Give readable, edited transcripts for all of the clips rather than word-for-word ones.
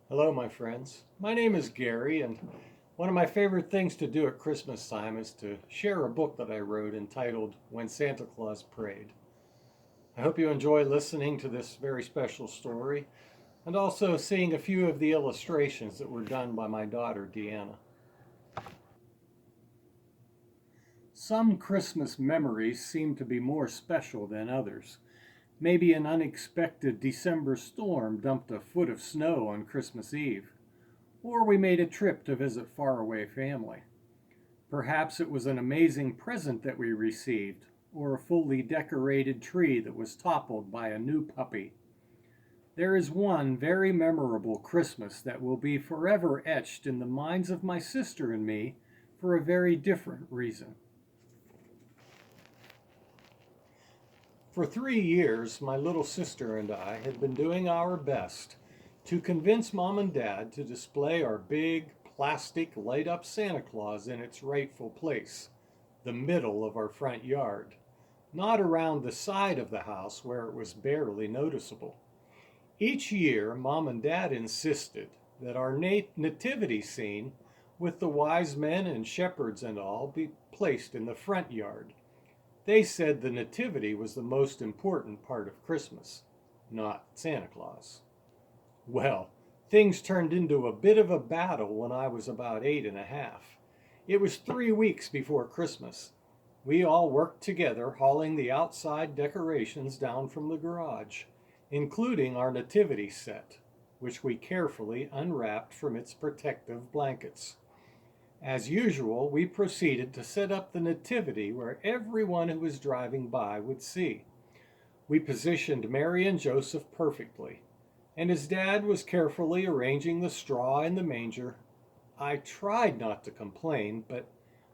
Hello, my friends. My name is Gary, and one of my favorite things to do at Christmas time is to share a book that I wrote entitled When Santa Claus Prayed. I hope you enjoy listening to this very special story and also seeing a few of the illustrations that were done by my daughter, Deanna. Some Christmas memories seem to be more special than others. Maybe an unexpected December storm dumped a foot of snow on Christmas Eve. Or we made a trip to visit faraway family. Perhaps it was an amazing present that we received, or a fully decorated tree that was toppled by a new puppy. There is one very memorable Christmas that will be forever etched in the minds of my sister and me for a very different reason. For 3 years, my little sister and I had been doing our best to convince Mom and Dad to display our big, plastic, light-up Santa Claus in its rightful place, the middle of our front yard, not around the side of the house where it was barely noticeable. Each year, Mom and Dad insisted that our nativity scene, with the wise men and shepherds and all, be placed in the front yard. They said the nativity was the most important part of Christmas, not Santa Claus. Well, things turned into a bit of a battle when I was about 8 and a half. It was 3 weeks before Christmas. We all worked together hauling the outside decorations down from the garage, including our nativity set, which we carefully unwrapped from its protective blankets. As usual, we proceeded to set up the nativity where everyone who was driving by would see. We positioned Mary and Joseph perfectly, and as Dad was carefully arranging the straw in the manger, I tried not to complain, but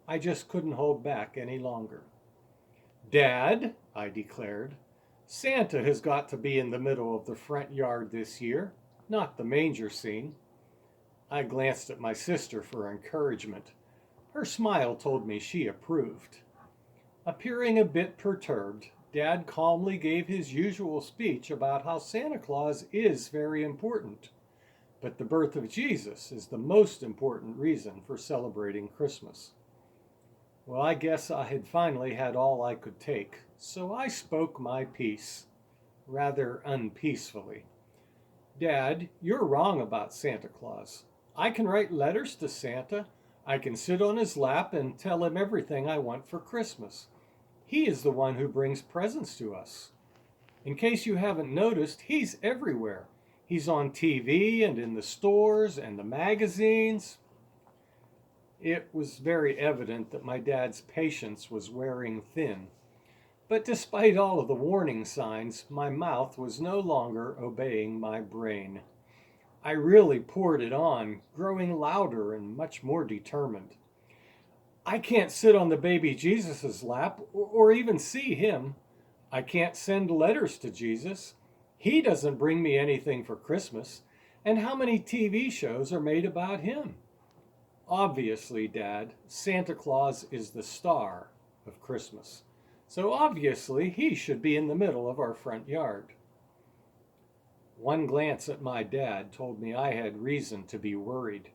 I just couldn't hold back any longer. "Dad," I declared, "Santa has got to be in the middle of the front yard this year, not the manger scene." I glanced at my sister for encouragement. Her smile told me she approved. Appearing a bit perturbed, Dad calmly gave his usual speech about how Santa Claus is very important, but the birth of Jesus is the most important reason for celebrating Christmas. Well, I guess I had finally had all I could take, so I spoke my piece, rather unpeacefully. "Dad, you're wrong about Santa Claus. I can write letters to Santa. I can sit on his lap and tell him everything I want for Christmas. He is the one who brings presents to us. In case you haven't noticed, he's everywhere. He's on TV and in the stores and the magazines." It was very evident that my dad's patience was wearing thin. But despite all of the warning signs, my mouth was no longer obeying my brain. I really poured it on, growing louder and much more determined. "I can't sit on the baby Jesus' lap or even see him. I can't send letters to Jesus. He doesn't bring me anything for Christmas. And how many TV shows are made about him? Obviously, Dad, Santa Claus is the star of Christmas. So obviously he should be in the middle of our front yard." One glance at my dad told me I had reason to be worried.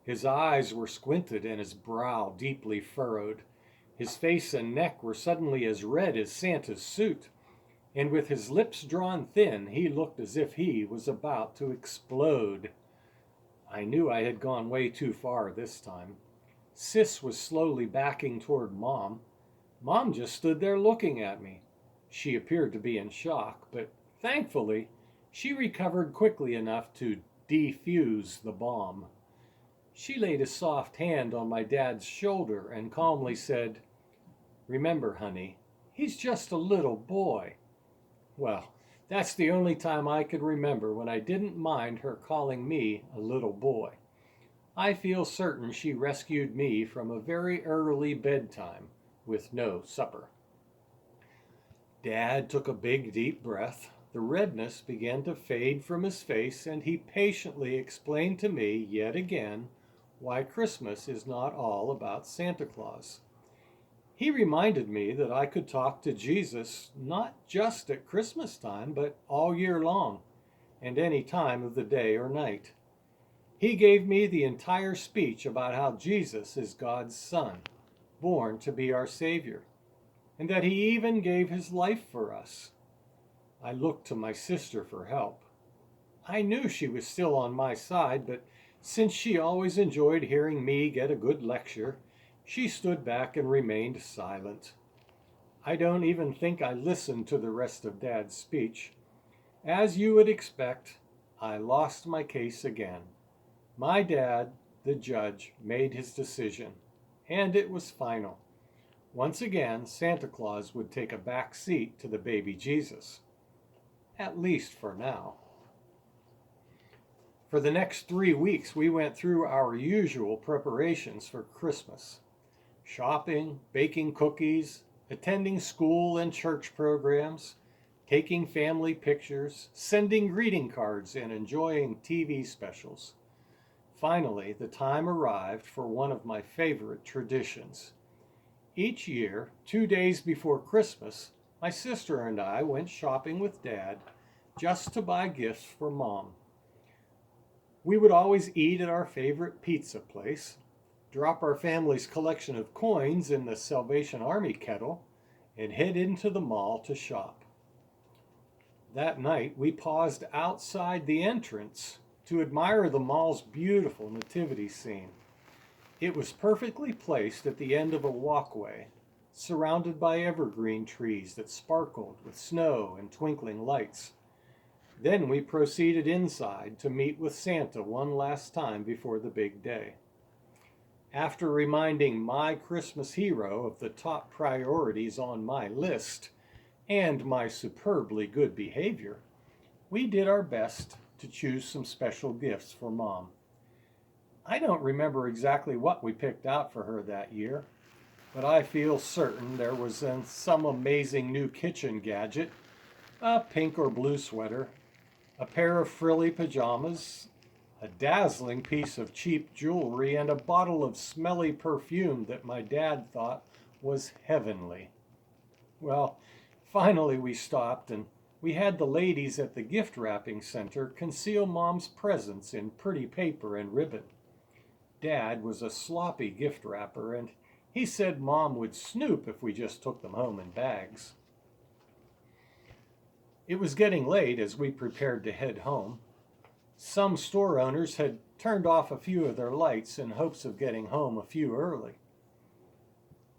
His eyes were squinted and his brow deeply furrowed. His face and neck were suddenly as red as Santa's suit, and with his lips drawn thin, he looked as if he was about to explode. I knew I had gone way too far this time. Sis was slowly backing toward Mom. Mom just stood there looking at me. She appeared to be in shock, but thankfully, she recovered quickly enough to defuse the bomb. She laid a soft hand on my dad's shoulder and calmly said, "Remember, honey, he's just a little boy." Well, that's the only time I could remember when I didn't mind her calling me a little boy. I feel certain she rescued me from a very early bedtime with no supper. Dad took a big, deep breath. The redness began to fade from his face, and he patiently explained to me yet again why Christmas is not all about Santa Claus. He reminded me that I could talk to Jesus not just at Christmas time, but all year long, and any time of the day or night. He gave me the entire speech about how Jesus is God's Son, born to be our Savior, and that He even gave His life for us. I looked to my sister for help. I knew she was still on my side, but since she always enjoyed hearing me get a good lecture, she stood back and remained silent. I don't even think I listened to the rest of Dad's speech. As you would expect, I lost my case again. My dad, the judge, made his decision, and it was final. Once again, Santa Claus would take a back seat to the baby Jesus. At least for now. For the next 3 weeks, we went through our usual preparations for Christmas. Shopping, baking cookies, attending school and church programs, taking family pictures, sending greeting cards, and enjoying TV specials. Finally, the time arrived for one of my favorite traditions. Each year, 2 days before Christmas, my sister and I went shopping with Dad just to buy gifts for Mom. We would always eat at our favorite pizza place, drop our family's collection of coins in the Salvation Army kettle, and head into the mall to shop. That night, we paused outside the entrance to admire the mall's beautiful nativity scene. It was perfectly placed at the end of a walkway, surrounded by evergreen trees that sparkled with snow and twinkling lights. Then we proceeded inside to meet with Santa one last time before the big day. After reminding my Christmas hero of the top priorities on my list and my superbly good behavior, we did our best to choose some special gifts for Mom. I don't remember exactly what we picked out for her that year, but I feel certain there was some amazing new kitchen gadget, a pink or blue sweater, a pair of frilly pajamas, a dazzling piece of cheap jewelry, and a bottle of smelly perfume that my dad thought was heavenly. Well, finally we stopped and we had the ladies at the gift wrapping center conceal Mom's presents in pretty paper and ribbon. Dad was a sloppy gift wrapper, and he said Mom would snoop if we just took them home in bags. It was getting late as we prepared to head home. Some store owners had turned off a few of their lights in hopes of getting home a few early.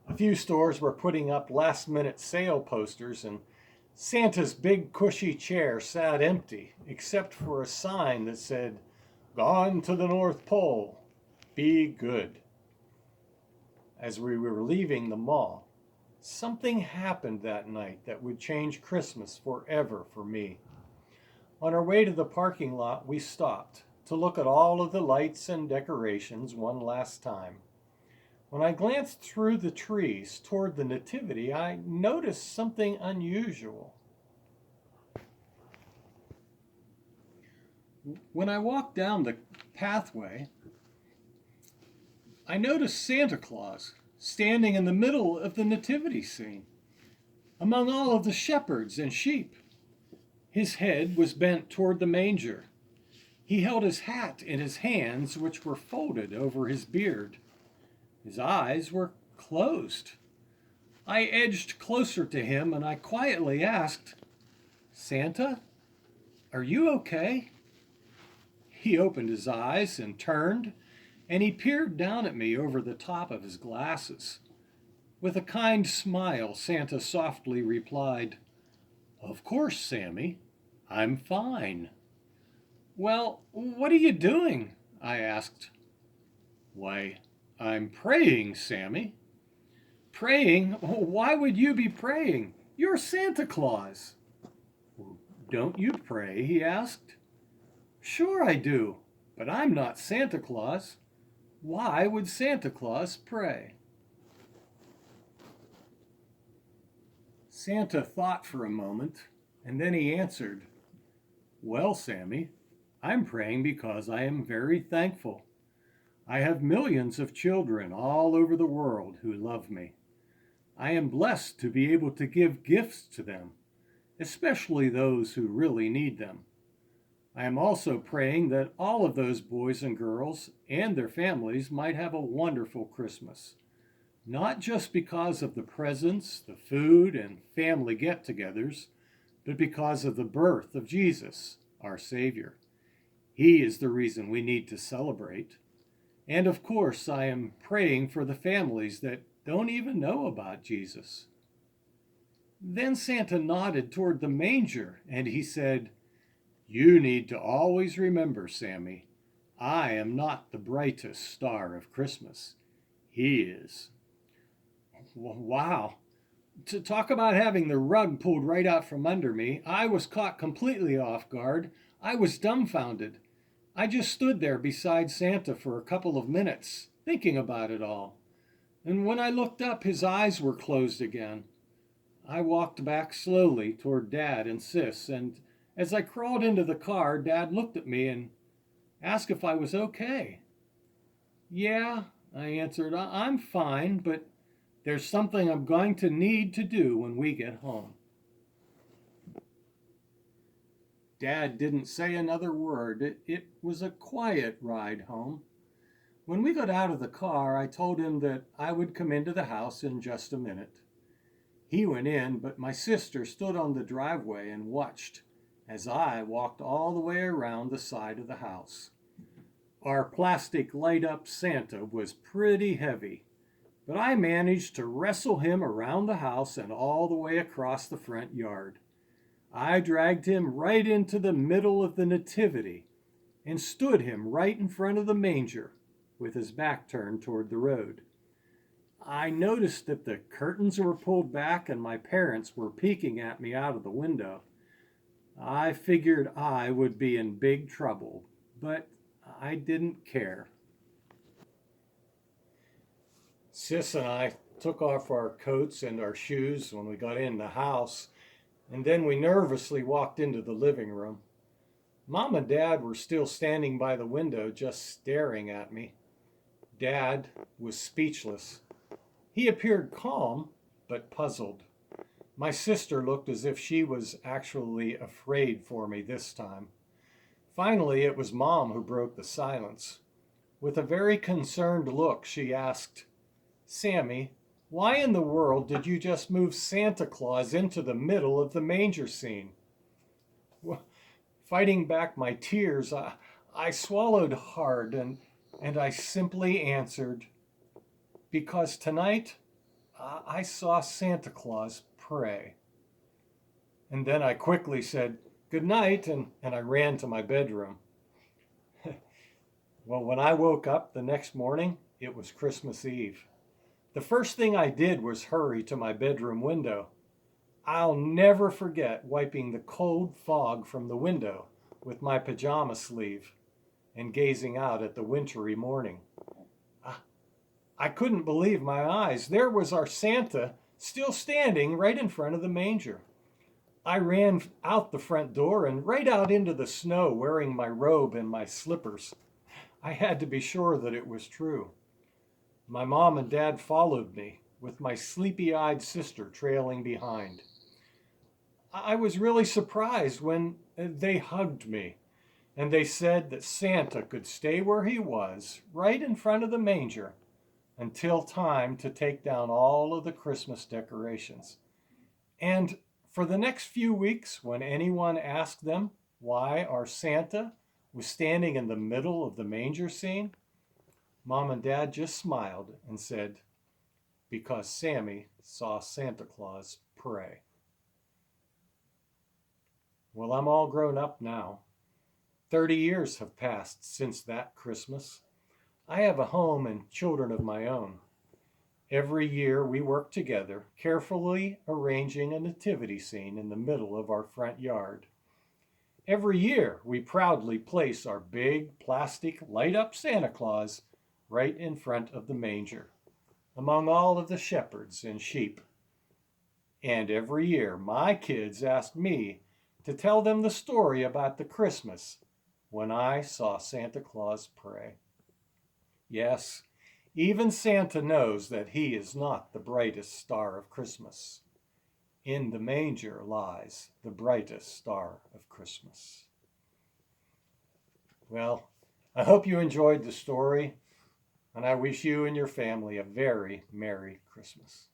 A few stores were putting up last-minute sale posters, and Santa's big cushy chair sat empty, except for a sign that said, "Gone to the North Pole. Be good." As we were leaving the mall, something happened that night that would change Christmas forever for me. On our way to the parking lot, we stopped to look at all of the lights and decorations one last time. When I glanced through the trees toward the nativity, I noticed something unusual. When I walked down the pathway, I noticed Santa Claus standing in the middle of the nativity scene, among all of the shepherds and sheep. His head was bent toward the manger. He held his hat in his hands, which were folded over his beard. His eyes were closed. I edged closer to him and I quietly asked, "Santa, are you okay?" He opened his eyes and turned, and he peered down at me over the top of his glasses. With a kind smile, Santa softly replied, "Of course, Sammy, I'm fine." "Well, what are you doing?" I asked. "Why, I'm praying, Sammy." "Praying? Why would you be praying? You're Santa Claus." "Don't you pray?" he asked. "Sure I do, but I'm not Santa Claus. Why would Santa Claus pray?" Santa thought for a moment, and then he answered, "Well, Sammy, I'm praying because I am very thankful. I have millions of children all over the world who love me. I am blessed to be able to give gifts to them, especially those who really need them. I am also praying that all of those boys and girls and their families might have a wonderful Christmas, not just because of the presents, the food, and family get togethers, but because of the birth of Jesus, our Savior. He is the reason we need to celebrate. And of course, I am praying for the families that don't even know about Jesus. Then Santa nodded toward the manger and he said, "You need to always remember, Sammy, I am not the brightest star of Christmas. He is." Wow. To talk about having the rug pulled right out from under me, I was caught completely off guard. I was dumbfounded. I just stood there beside Santa for a couple of minutes, thinking about it all. And when I looked up, his eyes were closed again. I walked back slowly toward Dad and Sis, and as I crawled into the car, Dad looked at me and asked if I was okay. "Yeah," I answered, "I'm fine, but there's something I'm going to need to do when we get home." Dad didn't say another word. It was a quiet ride home. When we got out of the car, I told him that I would come into the house in just a minute. He went in, but my sister stood on the driveway and watched as I walked all the way around the side of the house. Our plastic light-up Santa was pretty heavy, but I managed to wrestle him around the house and all the way across the front yard. I dragged him right into the middle of the nativity and stood him right in front of the manger with his back turned toward the road. I noticed that the curtains were pulled back and my parents were peeking at me out of the window. I figured I would be in big trouble, but I didn't care. Sis and I took off our coats and our shoes when we got in the house, and then we nervously walked into the living room. Mom and Dad were still standing by the window just staring at me. Dad was speechless. He appeared calm, but puzzled. My sister looked as if she was actually afraid for me this time. Finally, it was Mom who broke the silence. With a very concerned look, she asked, "Sammy, why in the world did you just move Santa Claus into the middle of the manger scene?" Well, fighting back my tears, I swallowed hard and I simply answered, "Because tonight I saw Santa Claus pray." And then I quickly said, "Good night," and I ran to my bedroom. Well, when I woke up the next morning, it was Christmas Eve. The first thing I did was hurry to my bedroom window. I'll never forget wiping the cold fog from the window with my pajama sleeve and gazing out at the wintry morning. I couldn't believe my eyes. There was our Santa still standing right in front of the manger. I ran out the front door and right out into the snow wearing my robe and my slippers. I had to be sure that it was true. My mom and dad followed me, with my sleepy-eyed sister trailing behind. I was really surprised when they hugged me, and they said that Santa could stay where he was, right in front of the manger, until time to take down all of the Christmas decorations. And for the next few weeks, when anyone asked them why our Santa was standing in the middle of the manger scene, Mom and Dad just smiled and said, "Because Sammy saw Santa Claus pray." Well, I'm all grown up now. 30 years have passed since that Christmas. I have a home and children of my own. Every year we work together, carefully arranging a nativity scene in the middle of our front yard. Every year we proudly place our big plastic light-up Santa Claus right in front of the manger, among all of the shepherds and sheep. And every year my kids ask me to tell them the story about the Christmas when I saw Santa Claus pray. Yes, even Santa knows that he is not the brightest star of Christmas. In the manger lies the brightest star of Christmas. Well, I hope you enjoyed the story, and I wish you and your family a very Merry Christmas.